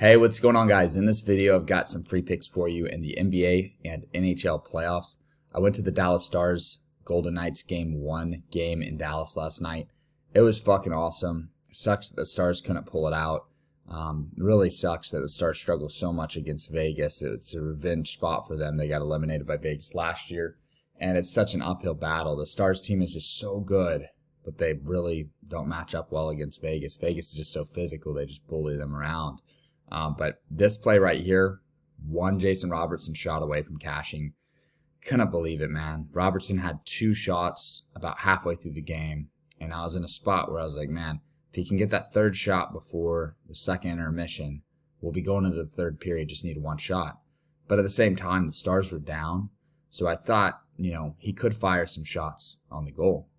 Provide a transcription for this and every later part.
Hey, what's going on, guys? In this video, I've got some free picks for you in the NBA and NHL playoffs. I went to the Dallas Stars Golden Knights game 1 game in Dallas last night. It was fucking awesome. Sucks that the Stars couldn't pull it out. Really sucks that the Stars struggle so much against Vegas. It's a revenge spot for them. They got eliminated by Vegas last year, and it's such an uphill battle. The Stars team is just so good, but they really don't match up well against Vegas. Vegas is just so physical. They just bully them around. But this play right here, one Jason Robertson shot away from cashing. Couldn't believe it, man. Robertson had 2 shots about halfway through the game, and I was in a spot where I was like, man, if he can get that 3rd shot before the 2nd intermission, we'll be going into the 3rd period, just need 1 shot. But at the same time, the Stars were down, so I thought, he could fire some shots on the goal.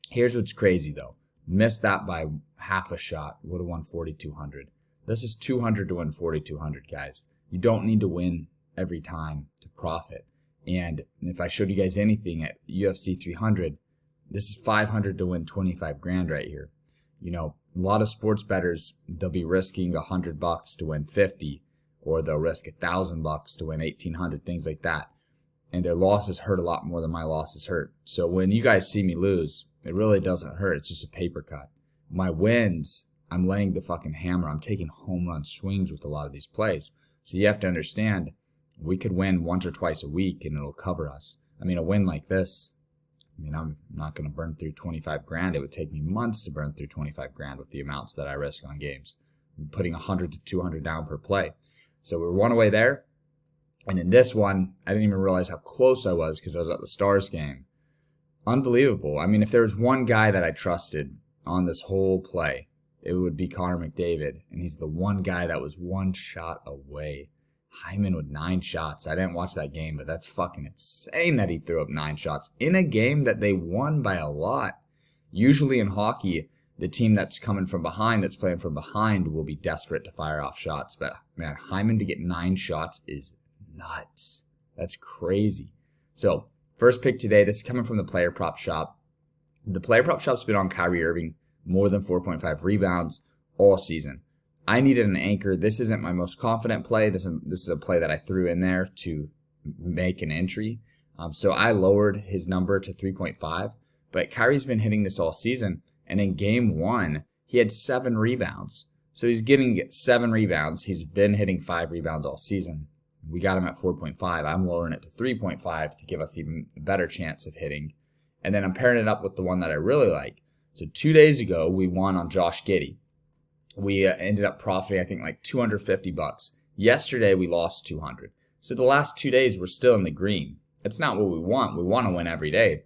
Here's what's crazy, though. Missed that by half a shot. Would have won 4,200. This is 200 to win 4,200, guys. You don't need to win every time to profit. And if I showed you guys anything at UFC 300, this is 500 to win 25 grand right here. A lot of sports bettors, they'll be risking $100 to win 50, or they'll risk $1,000 to win 1,800, things like that. And their losses hurt a lot more than my losses hurt. So when you guys see me lose, it really doesn't hurt. It's just a paper cut. My wins, I'm laying the fucking hammer. I'm taking home run swings with a lot of these plays. So you have to understand, we could win once or twice a week and it'll cover us. A win like this, I'm not going to burn through 25 grand. It would take me months to burn through 25 grand with the amounts that I risk on games. I'm putting 100 to 200 down per play. So we're 1 away there. And in this one, I didn't even realize how close I was because I was at the Stars game. Unbelievable. If there was one guy that I trusted on this whole play, it would be Connor McDavid, and he's the one guy that was 1 shot away. Hyman with 9 shots. I didn't watch that game, but that's fucking insane that he threw up 9 shots in a game that they won by a lot. Usually in hockey, the team that's coming from behind, that's playing from behind, will be desperate to fire off shots. But, man, Hyman to get 9 shots is nuts. That's crazy. So, first pick today, this is coming from the player prop shop. The player prop shop's been on Kyrie Irving, more than 4.5 rebounds all season. I needed an anchor. This isn't my most confident play. This is a play that I threw in there to make an entry. So I lowered his number to 3.5. But Kyrie's been hitting this all season. And in game 1, he had 7 rebounds. So he's getting 7 rebounds. He's been hitting 5 rebounds all season. We got him at 4.5. I'm lowering it to 3.5 to give us even a better chance of hitting. And then I'm pairing it up with the one that I really like. So 2 days ago, we won on Josh Giddey. We ended up profiting, I think, like $250. Yesterday, we lost 200. So the last 2 days, we're still in the green. It's not what we want. We want to win every day.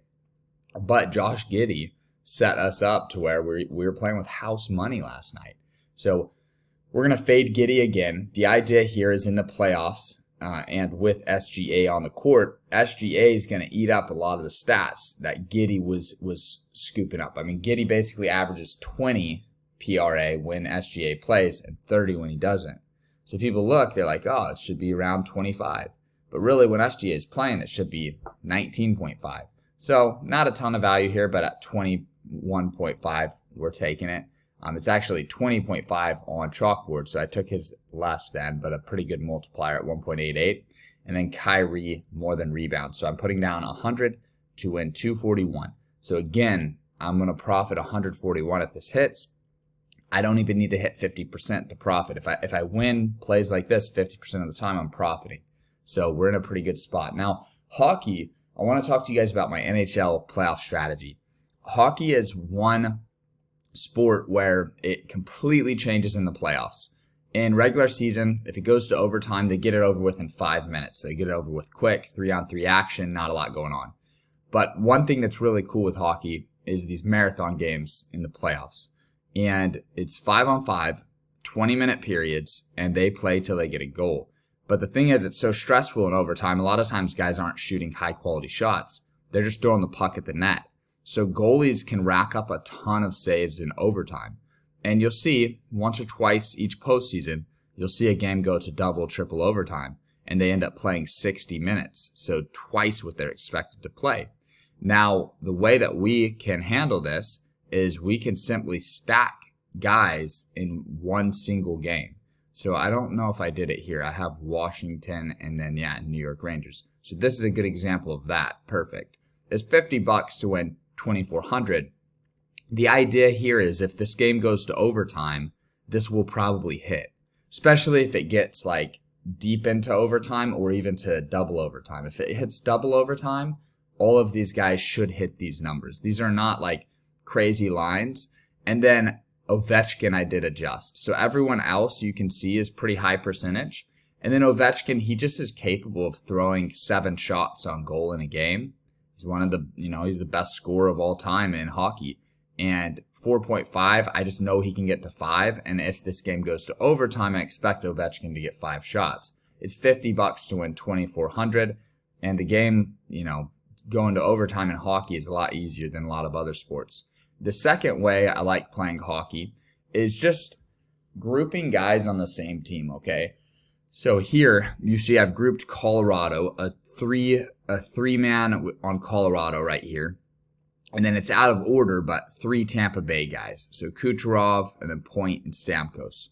But Josh Giddey set us up to where we were playing with house money last night. So we're going to fade Giddey again. The idea here is in the playoffs, and with SGA on the court, SGA is going to eat up a lot of the stats that Giddey was scooping up. Giddey basically averages 20 PRA when SGA plays and 30 when he doesn't. So people look, they're like, oh, it should be around 25. But really, when SGA is playing, it should be 19.5. So not a ton of value here, but at 21.5, we're taking it. It's actually 20.5 on Chalkboard, so I took his less than, but a pretty good multiplier at 1.88. And then Kyrie more than rebounds. So I'm putting down 100 to win 241. So again, I'm going to profit 141 if this hits. I don't even need to hit 50% to profit. If I win plays like this 50% of the time, I'm profiting. So we're in a pretty good spot. Now, hockey, I want to talk to you guys about my NHL playoff strategy. Hockey is one sport where it completely changes in the playoffs. In regular season, if it goes to overtime, they get it over with in 5 minutes. They get it over with quick, 3-on-3 action, not a lot going on. But one thing that's really cool with hockey is these marathon games in the playoffs. And it's 5-on-5, 20-minute periods, and they play till they get a goal. But the thing is, it's so stressful in overtime, a lot of times guys aren't shooting high-quality shots. They're just throwing the puck at the net. So goalies can rack up a ton of saves in overtime. And you'll see once or twice each postseason, you'll see a game go to double, triple overtime, and they end up playing 60 minutes. So twice what they're expected to play. Now, the way that we can handle this is we can simply stack guys in one single game. So I don't know if I did it here. I have Washington and then, yeah, New York Rangers. So this is a good example of that. Perfect. It's $50 to win 2,400. The idea here is if this game goes to overtime, this will probably hit, especially if it gets like deep into overtime or even to double overtime. If it hits double overtime, all of these guys should hit these numbers. These are not like crazy lines. And then Ovechkin, I did adjust. So everyone else you can see is pretty high percentage. And then Ovechkin, he just is capable of throwing 7 shots on goal in a game. He's one of the, he's the best scorer of all time in hockey. And 4.5, I just know he can get to 5. And if this game goes to overtime, I expect Ovechkin to get 5 shots. It's $50 to win 2,400. And the game, going to overtime in hockey is a lot easier than a lot of other sports. The second way I like playing hockey is just grouping guys on the same team, okay? So here, you see I've grouped Colorado, a three-man on Colorado right here. And then it's out of order, but 3 Tampa Bay guys. So Kucherov, and then Point, and Stamkos.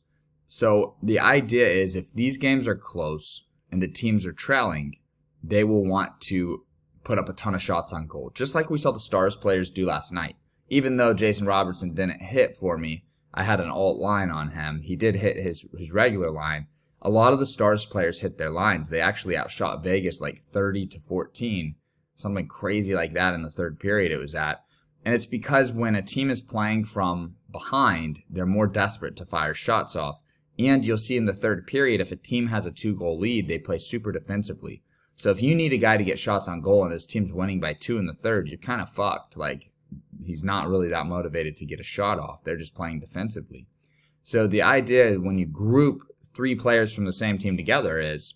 So the idea is if these games are close and the teams are trailing, they will want to put up a ton of shots on goal, just like we saw the Stars players do last night. Even though Jason Robertson didn't hit for me, I had an alt line on him. He did hit his regular line. A lot of the Stars players hit their lines. They actually outshot Vegas like 30-14. Something crazy like that in the third period it was at. And it's because when a team is playing from behind, they're more desperate to fire shots off. And you'll see in the third period, if a team has a 2-goal lead, they play super defensively. So if you need a guy to get shots on goal and his team's winning by 2 in the third, you're kind of fucked. Like, he's not really that motivated to get a shot off. They're just playing defensively. So the idea when you group 3 players from the same team together is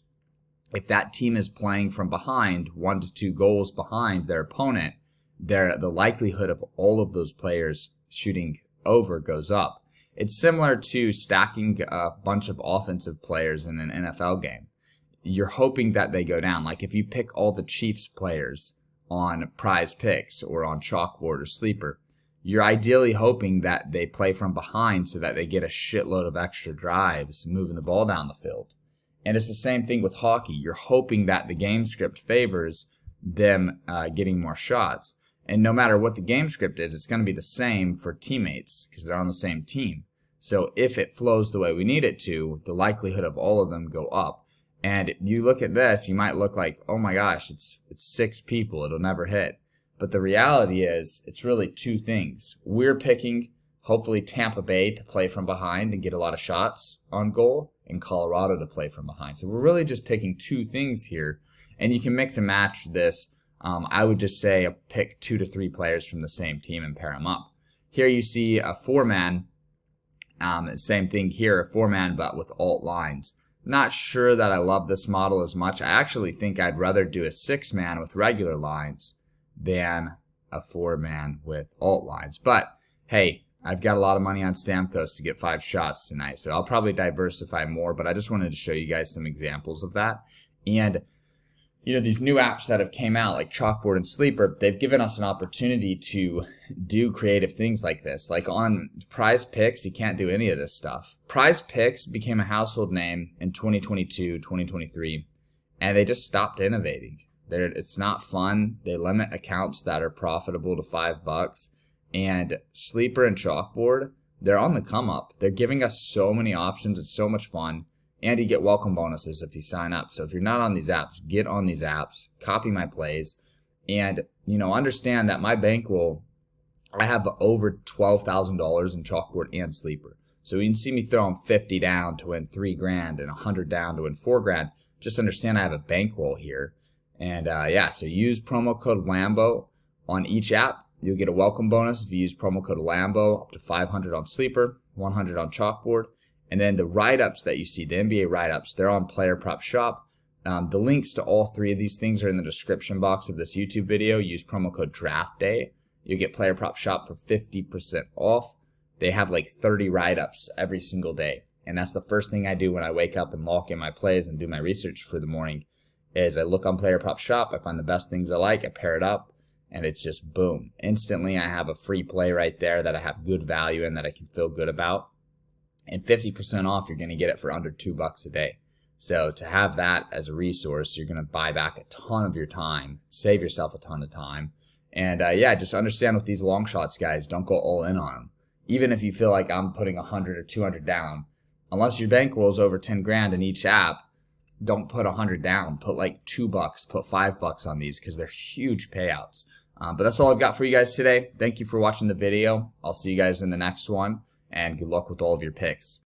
if that team is playing from behind, 1 to 2 goals behind their opponent, the likelihood of all of those players shooting over goes up. It's similar to stacking a bunch of offensive players in an NFL game. You're hoping that they go down. Like if you pick all the Chiefs players on Prizepicks or on Chalkboard or Sleeper, you're ideally hoping that they play from behind so that they get a shitload of extra drives moving the ball down the field. And it's the same thing with hockey. You're hoping that the game script favors them getting more shots. And no matter what the game script is, it's going to be the same for teammates because they're on the same team. So if it flows the way we need it to, the likelihood of all of them go up. And you look at this, you might look like, oh my gosh, it's 6 people. It'll never hit. But the reality is it's really 2 things. We're picking, hopefully, Tampa Bay to play from behind and get a lot of shots on goal, and Colorado to play from behind. So we're really just picking 2 things here. And you can mix and match this. I would just say pick 2 to 3 players from the same team and pair them up. Here you see a 4-man. Same thing here, a 4-man but with alt lines. Not sure that I love this model as much. I actually think I'd rather do a 6-man with regular lines than a 4-man with alt lines. But hey, I've got a lot of money on Stamkos to get 5 shots tonight, so I'll probably diversify more, but I just wanted to show you guys some examples of that. And these new apps that have came out, like Chalkboard and Sleeper, they've given us an opportunity to do creative things like this. Like on Prizepicks, you can't do any of this stuff. Prizepicks became a household name in 2022, 2023, and they just stopped innovating. It's not fun. They limit accounts that are profitable to $5. And Sleeper and Chalkboard, they're on the come up. They're giving us so many options. It's so much fun. And you get welcome bonuses if you sign up. So if you're not on these apps, get on these apps, copy my plays, and understand that my bankroll, I have over $12,000 in Chalkboard and Sleeper. So you can see me throwing 50 down to win $3,000 and 100 down to win $4,000. Just understand I have a bankroll here. And yeah, so use promo code Lambo on each app. You'll get a welcome bonus if you use promo code Lambo, up to 500 on Sleeper, 100 on Chalkboard. And then the write-ups that you see, the NBA write-ups, they're on Player Prop Shop. The links to all 3 of these things are in the description box of this YouTube video. Use promo code DRAFTDAY. You get Player Prop Shop for 50% off. They have like 30 write-ups every single day. And that's the first thing I do when I wake up and lock in my plays and do my research for the morning is I look on Player Prop Shop. I find the best things I like. I pair it up. And it's just boom. Instantly, I have a free play right there that I have good value in that I can feel good about. and 50% off, you're going to get it for under $2 a day. So to have that as a resource, you're going to buy back a ton of your time, save yourself a ton of time. And yeah, just understand with these long shots, guys, don't go all in on them. Even if you feel like I'm putting 100 or 200 down, unless your bankroll is over 10 grand in each app, don't put 100 down. Put like $2, put $5 on these because they're huge payouts. But that's all I've got for you guys today. Thank you for watching the video. I'll see you guys in the next one, and good luck with all of your picks.